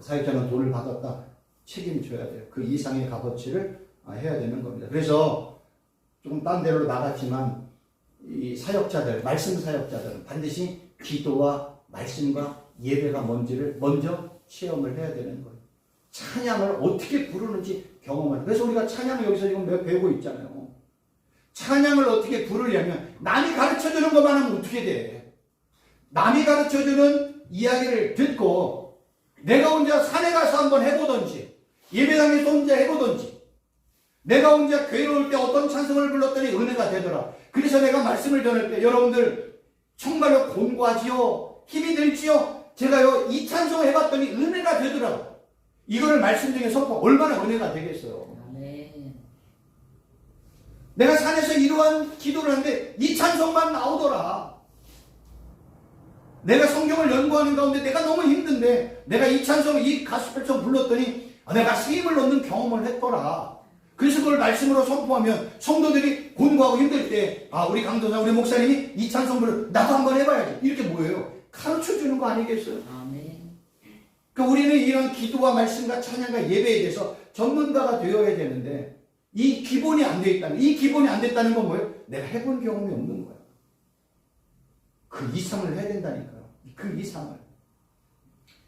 S1: 사역자는 돈을 받았다. 책임져야 돼요. 그 이상의 값어치를 해야 되는 겁니다. 그래서 조금 딴 데로 나갔지만 이 사역자들, 말씀 사역자들은 반드시 기도와 말씀과 예배가 뭔지를 먼저 체험을 해야 되는 거예요. 찬양을 어떻게 부르는지 경험을. 그래서 우리가 찬양을 여기서 지금 배우고 있잖아요. 찬양을 어떻게 부르려면 남이 가르쳐주는 것만 하면 어떻게 돼? 남이 가르쳐주는 이야기를 듣고 내가 혼자 산에 가서 한번 해보든지 예배당에서 혼자 해보든지 내가 혼자 괴로울 때 어떤 찬송을 불렀더니 은혜가 되더라. 그래서 내가 말씀을 전할 때 여러분들 정말로 곤고하지요? 힘이 들지요? 제가요 이 찬송을 해봤더니 은혜가 되더라고. 이거를 말씀 중에 선포 얼마나 은혜가 되겠어요.
S2: 아멘.
S1: 내가 산에서 이러한 기도를 하는데 이 찬송만 나오더라. 내가 성경을 연구하는 가운데 내가 너무 힘든데 내가 이 찬송, 이 가스펠송 불렀더니 내가 쓰임을 얻는 경험을 했더라. 그래서 그걸 말씀으로 선포하면 성도들이 곤고하고 힘들 때 우리 강도사, 우리 목사님이 이 찬송 불러 나도 한번 해봐야지. 이렇게 뭐예요? 가르쳐주는 거 아니겠어요?
S2: 아멘.
S1: 그러니까 우리는 이런 기도와 말씀과 찬양과 예배에 대해서 전문가가 되어야 되는데 이 기본이 안 돼 있다는, 이 기본이 안 됐다는 건 뭐예요? 내가 해본 경험이 없는 거야. 그 이상을 해야 된다니까요. 그 이상을.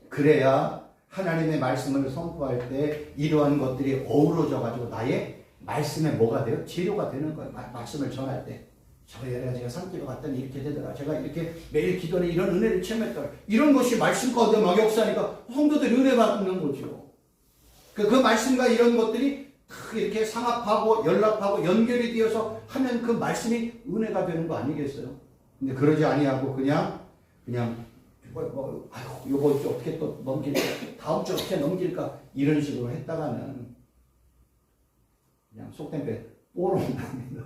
S1: 그래야 하나님의 말씀을 선포할 때 이러한 것들이 어우러져 가지고 나의 말씀에 뭐가 돼요? 재료가 되는 거예요. 말씀을 전할 때. 제가 산기가 갔더니 이렇게 되더라. 제가 이렇게 매일 기도는 이런 은혜를 체험했더라. 이런 것이 말씀 가운데 막 역사니까 성도들이 은혜 받는 거죠. 그 말씀과 이런 것들이 이렇게 상합하고 연락하고 연결이 되어서 하면 그 말씀이 은혜가 되는 거 아니겠어요? 근데 그러지 아니하고 그냥 요거 어떻게 또 넘길까? 다음 주 어떻게 넘길까? 이런 식으로 했다가는 그냥 속된 배 뽀롱납니다.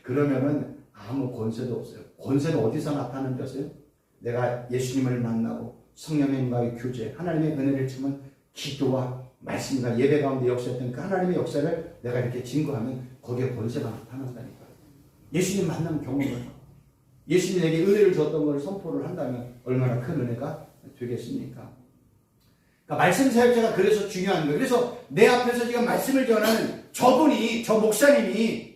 S1: 그러면은 아무 권세도 없어요. 권세는 어디서 나타나는 것을? 내가 예수님을 만나고 성령님과의 교제, 하나님의 은혜를 주면 기도와 말씀과 예배 가운데 역사했던 그 하나님의 역사를 내가 이렇게 증거하면 거기에 권세가 나타난다니까요. 예수님 만나면 경험을 하고 예수님이 내게 은혜를 줬던 걸 선포를 한다면 얼마나 큰 은혜가 되겠습니까? 그러니까 말씀 사역자가 그래서 중요한 거예요. 그래서 내 앞에서 지금 말씀을 전하는 저분이, 저 목사님이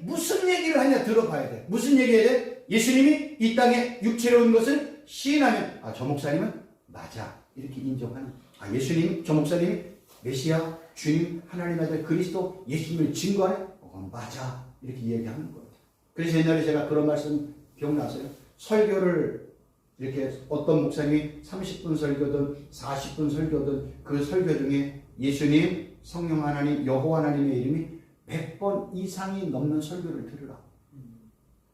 S1: 무슨 얘기를 하냐 들어봐야 돼. 무슨 얘기해야 돼? 예수님이 이 땅에 육체로 온 것을 시인하면 저 목사님은 맞아. 이렇게 인정하는. 예수님, 저 목사님이 메시아, 주님, 하나님의 아들 그리스도 예수님을 증거하네. 맞아. 이렇게 얘기하는 거예요. 그래서 옛날에 제가 그런 말씀 기억나세요? 설교를 이렇게 어떤 목사님이 30분 설교든 40분 설교든 그 설교 중에 예수님, 성령 하나님, 여호와 하나님의 이름이 100번 이상이 넘는 설교를 들으라.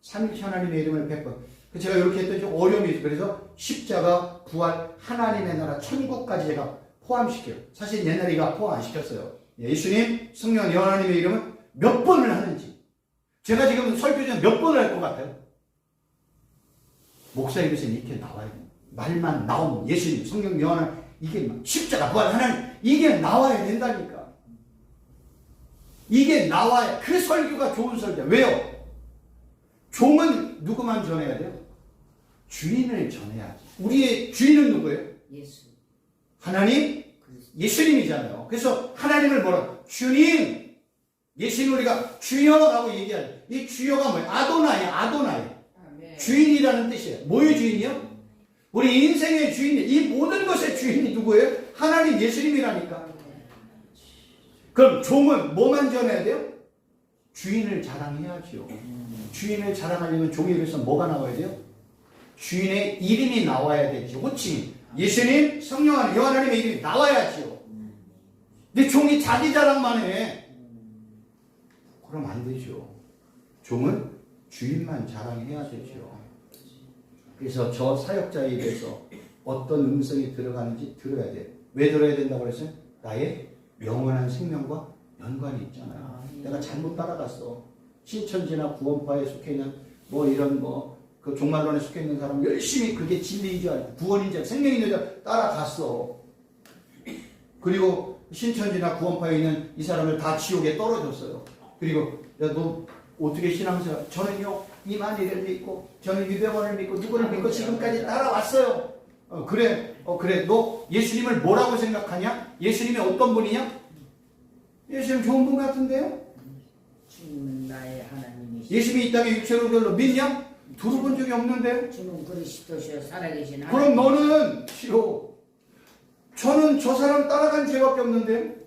S1: 삼위일체 하나님의 이름을 100번. 제가 이렇게 했더니 좀 어려움이 있어요. 그래서 십자가, 부활, 하나님의 나라, 천국까지 제가 포함시켜요. 사실 옛날에 이거 포함 안 시켰어요. 예수님, 성령, 여호와 하나님의 이름은 몇 번을 하는지. 제가 지금 설교 중에 몇 번을 할 것 같아요? 목사 입에서 이렇게 나와야 돼요. 말만 나오면 예수님, 성령, 여호와 하나님, 이게 십자가, 부활, 하나님, 이게 나와야 된다니까. 이게 나와야 그 설교가 좋은 설교야. 왜요? 종은 누구만 전해야 돼요? 주인을 전해야지. 우리의 주인은 누구예요?
S2: 예수.
S1: 하나님, 예수님이잖아요. 그래서 하나님을 뭐라? 주님. 예수님 우리가 주여라고 얘기하죠. 이 주여가 뭐예요? 아도나이. 주인이라는 뜻이에요. 뭐의 주인이요? 우리 인생의 주인이, 이 모든 것의 주인이 누구예요? 하나님 예수님이라니까. 그럼 종은 뭐만 전해야 돼요? 주인을 자랑해야죠. 주인을 자랑하려면 종에 대해서 뭐가 나와야 돼요? 주인의 이름이 나와야 되죠. 호칭. 예수님, 성령 하나님, 여호와 하나님의 이름이 나와야죠. 근데 종이 자기 자랑만 해. 그럼 안 되죠. 종은 주인만 자랑해야 되죠. 그래서 저 사역자에 대해서 어떤 음성이 들어가는지 들어야 돼요. 왜 들어야 된다고 그랬어요? 나의 영원한 생명과 연관이 있잖아요. 내가 잘못 따라갔어. 신천지나 구원파에 속해 있는 그 종말론에 속해 있는 사람 열심히 그게 진리인 줄 알고 구원인 줄 알고 생명인 줄 알고 따라갔어. 그리고 신천지나 구원파에 있는 이 사람을 다 지옥에 떨어졌어요. 그리고 너 어떻게 신앙생활? 저는요 이만희를 믿고 저는 유병원을 믿고 누구를 믿고 지금까지 따라왔어요. 그래 너 예수님을 뭐라고 생각하냐? 예수님이 어떤 분이냐? 예수님 좋은 분 같은데요?
S2: 주님은 나의 하나님이시오.
S1: 예수님이 이 땅에 육체로 별로 믿냐? 들어본 적이 없는데.
S2: 주는 그리스도시요 살아계신
S1: 그럼
S2: 하나님.
S1: 너는 싫어. 저는 저 사람 따라간 죄밖에 없는데.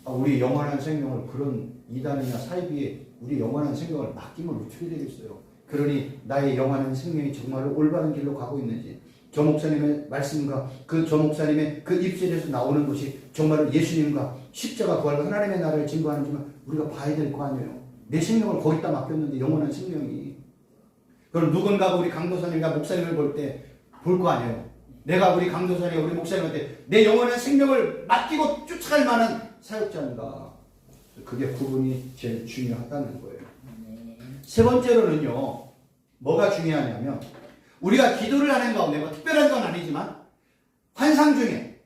S1: 우리 영원한 생명을 그런 이단이나 사이비에 우리 영원한 생명을 맡기면 어떻게 되겠어요? 그러니 나의 영원한 생명이 정말 올바른 길로 가고 있는지, 저 목사님의 말씀과 저 목사님의 그 입술에서 나오는 것이 정말 예수님과 십자가 부활과 하나님의 나라를 증거하는지만 우리가 봐야 될 거 아니에요. 내 생명을 거기다 맡겼는데 영원한 생명이. 그럼 누군가가 우리 강도사님과 목사님을 볼 때 볼 거 아니에요. 내가 우리 강도사님, 우리 목사님한테 내 영원한 생명을 맡기고 쫓아갈 만한 사역자인가. 그게 구분이 제일 중요하다는 거예요.
S2: 네.
S1: 세 번째로는요, 뭐가 중요하냐면 우리가 기도를 하는 가운데 뭐 특별한 건 아니지만 환상 중에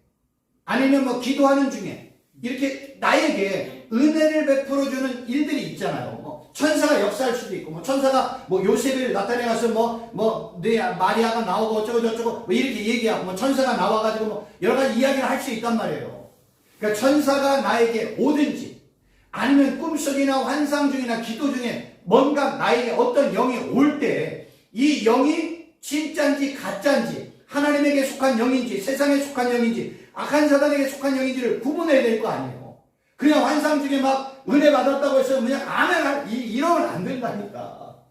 S1: 아니면 뭐 기도하는 중에 이렇게 나에게 은혜를 베풀어주는 일들이 있잖아요. 뭐 천사가 역사할 수도 있고, 뭐 천사가 뭐 요셉을 나타내 가서 내 마리아가 나오고 어쩌고 저쩌고 뭐 이렇게 얘기하고, 뭐 천사가 나와가지고 뭐 여러 가지 이야기를 할 수 있단 말이에요. 그러니까 천사가 나에게 오든지 아니면 꿈속이나 환상 중이나 기도 중에 뭔가 나에게 어떤 영이 올 때 이 영이 진짜인지 가짜인지, 하나님에게 속한 영인지 세상에 속한 영인지 악한 사단에게 속한 영인지를 구분해야 될 거 아니에요. 그냥 환상 중에 막 은혜 받았다고 해서 그냥 아멘 이러면 안 된다니까.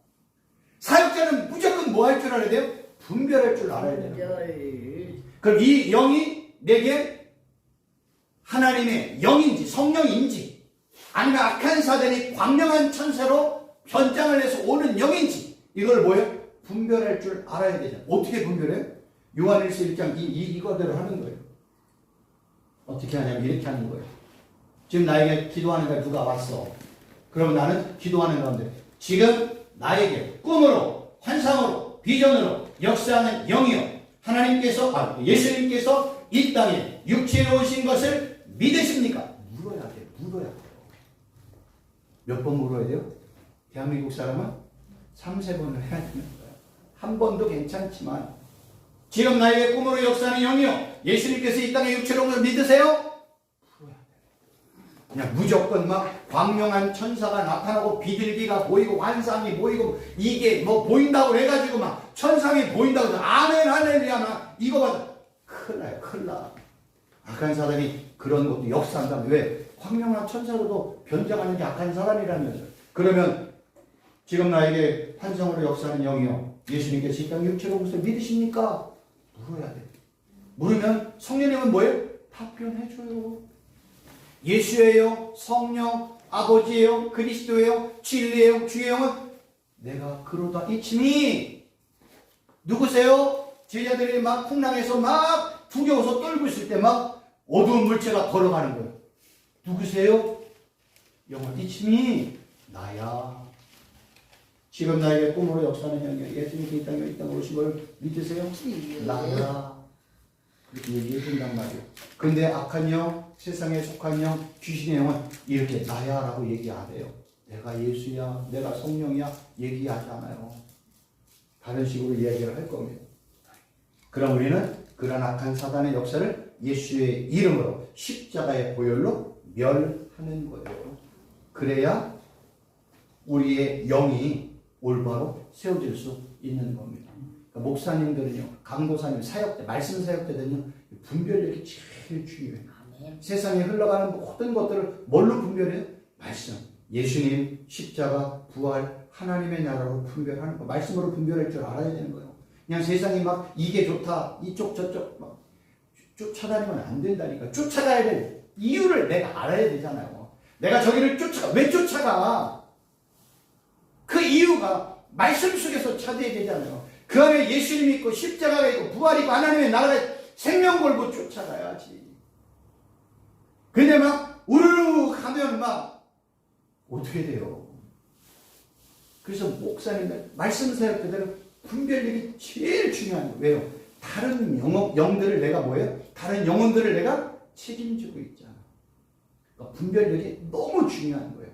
S1: 사역자는 무조건 뭐 할 줄 알아야 돼요? 분별할 줄 알아야 되는 거예요. 그럼 이 영이 내게 하나님의 영인지 성령인지 아니면 악한 사단이 광명한 천사로 변장을 해서 오는 영인지 이걸 뭐예요? 분별할 줄 알아야 되잖아요. 어떻게 분별해요? 요한일서 1장 이거대로 하는 거예요. 어떻게 하냐면 이렇게 하는 거예요. 지금 나에게 기도하는 데 누가 왔어. 그러면 나는 기도하는 가운데 지금 나에게 꿈으로 환상으로 비전으로 역사하는 영이요, 예수님께서 이 땅에 육체로 오신 것을 믿으십니까? 물어야 돼요. 물어야 돼요. 몇 번 물어야 돼요? 대한민국 사람은 3-4번을 해야 되는 거예요. 한 번도 괜찮지만 지금 나에게 꿈으로 역사하는 영이요, 예수님께서 이 땅에 육체로 온 걸 믿으세요? 풀어야 돼요. 그냥 무조건 막 광명한 천사가 나타나고 비둘기가 보이고 환상이 보이고 이게 뭐 보인다고 해가지고 막 천상이 보인다고 해서 아멘 할렐루야 막 이거 봐, 큰일 나요. 큰일 나. 악한 사단이 그런 것도 역사한다면 왜? 광명한 천사로도 변장하는 게 악한 사단이라면서. 그러면 지금 나에게 환상으로 역사하는 영이요, 예수님께서 이 땅에 육체로 오신 것을 믿으십니까? 물어야 돼. 물으면 성령님은 뭐예요? 답변해줘요. 예수예요, 성령, 아버지예요, 그리스도예요, 진리예요, 주의 영은 내가 그러다 이치니. 누구세요? 제자들이 막 풍랑에서 막 두려워서 떨고 있을 때 막 어두운 물체가 걸어가는 거예요. 누구세요? 영원 이치니 나야. 지금 나에게 꿈으로 역사하는 영이야, 예수님께 이 땅에 오신 걸 믿으세요? 나야. 그렇게 얘기해 준단 말이에요. 근데 악한 영, 세상에 속한 영, 귀신의 영은 이렇게 나야 라고 얘기 안 해요. 내가 예수야, 내가 성령이야 얘기하지 않아요. 다른 식으로 이야기를 할 겁니다. 그럼 우리는 그런 악한 사단의 역사를 예수의 이름으로 십자가의 보혈로 멸하는 거예요. 그래야 우리의 영이 올바로 세워질 수 있는 겁니다. 그러니까 목사님들은요, 강도사님, 사역자, 말씀 사역자들은요, 분별력이 제일 중요해요.
S2: 아멘.
S1: 세상에 흘러가는 모든 것들을 뭘로 분별해요? 말씀, 예수님, 십자가, 부활, 하나님의 나라로 분별하는 거. 말씀으로 분별할 줄 알아야 되는 거예요. 그냥 세상이 막 이게 좋다, 이쪽 저쪽 막 쫓아다니면 안 된다니까. 쫓아가야 될 이유를 내가 알아야 되잖아요. 내가 저기를 왜 쫓아가? 그 이유가 말씀 속에서 찾아야 되잖아요. 그 안에 예수님이 있고 십자가가 있고 부활이 있고 하나님의 나라가 생명 걸고 쫓아가야지. 근데 막 우르르 가면 막 어떻게 돼요? 그래서 목사님들 말씀 사역자들은 분별력이 제일 중요한 거예요. 왜요? 다른 영들을 내가 뭐예요? 다른 영혼들을 내가 책임지고 있잖아. 그러니까 분별력이 너무 중요한 거예요.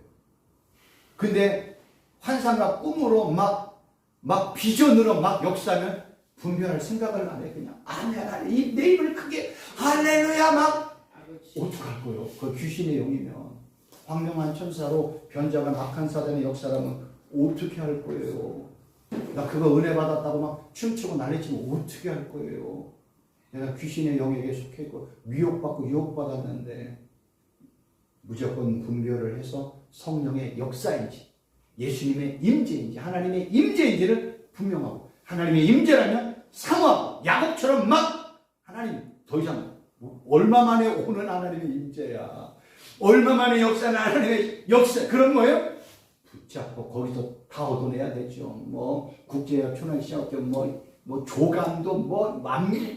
S1: 근데 환상과 꿈으로 막 비전으로 막 역사하면 분별할 생각을 안 해. 그냥 아멘, 내 입을 크게 할렐루야 막 어떡할 거예요? 그 귀신의 영이면 광명한 천사로 변장한 악한 사단의 역사라면 어떻게 할 거예요? 나 그거 은혜 받았다고 막 춤추고 난리치면 어떻게 할 거예요? 내가 귀신의 영역에 속해 있고 미혹받고 유혹받았는데 무조건 분별을 해서 성령의 역사인지 예수님의 임재인지 하나님의 임재인지를 분명하고 하나님의 임재라면 상황 야곱처럼 막 하나님 더 이상 얼마 만에 오는 하나님의 임재야. 얼마 만에 역사는 하나님의 역사. 그런 거예요? 붙잡고 거기서 다 얻어내야 되죠. 뭐 국제협, 초난시합, 뭐 조감도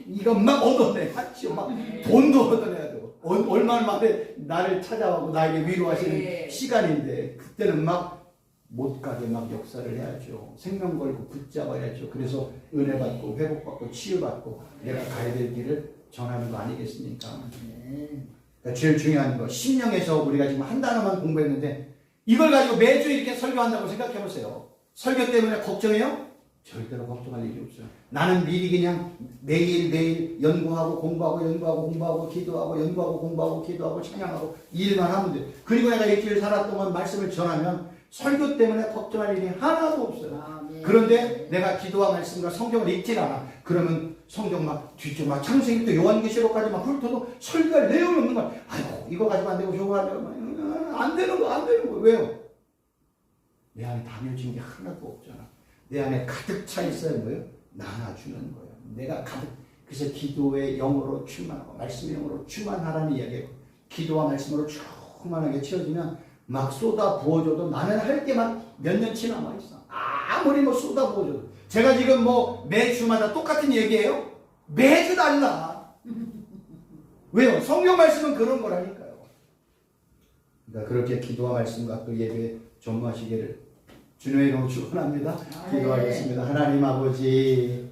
S1: 이거 막 얻어내야죠. 막 돈도 얻어내야 되고 얼마 만에 나를 찾아오고 나에게 위로하시는 시간인데 그때는 막 못 가게 막 역사를 해야죠. 생명 걸고 붙잡아야죠. 그래서 은혜 받고 회복받고 치유받고 내가 가야 될 길을 전하는 거 아니겠습니까? 그러니까 제일 중요한 거 심령에서 우리가 지금 한 단어만 공부했는데 이걸 가지고 매주 이렇게 설교한다고 생각해 보세요. 설교 때문에 걱정해요? 절대로 걱정할 일이 없어요. 나는 미리 그냥 매일 연구하고 공부하고 기도하고 연구하고 공부하고 기도하고 찬양하고 일만 하면 돼요. 그리고 내가 일주일 살았 동안 말씀을 전하면 설교 때문에 걱정할 일이 하나도 없어요. 그런데 내가 기도와 말씀과 성경을 읽질 않아. 그러면 성경 막 뒤쪽 막 창세기부터 요한계시록까지 막 훑어도 설교할 내용이 없는 거야. 아이고 이거 가지고 안 되고 저거 가지고 안 되는 거. 왜요? 내 안에 담여진 게 하나도 없잖아. 내 안에 가득 차 있어야 뭐예요? 나눠주는 거예요. 내가 가득. 그래서 기도의 영으로 충만하고 말씀의 영으로 충만하라는 이야기예요. 기도와 말씀으로 충만하게 채워지면 막 쏟아 부어줘도 나는 할 게만 몇 년치 남아있어. 아무리 뭐 쏟아 부어줘도. 제가 지금 뭐 매주마다 똑같은 얘기예요? 매주 달라. 왜요? 성경 말씀은 그런 거라니까요. 그러니까 그렇게 기도와 말씀과 또 예배에 전무하시기를 주님의 이름으로 축원합니다. 기도하겠습니다. 하나님 아버지,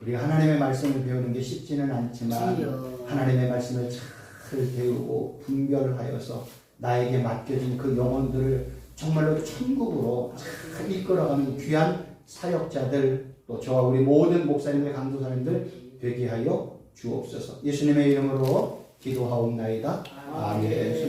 S1: 우리가 하나님의 말씀을 배우는 게 쉽지는 않지만 하나님의 말씀을 잘 배우고 분별하여서 나에게 맡겨진 그 영혼들을 정말로 천국으로 잘 이끌어가는 귀한 사역자들, 또 저와 우리 모든 목사님들, 강도사님들 되게 하여 주옵소서. 예수님의 이름으로 기도하옵나이다. 아멘.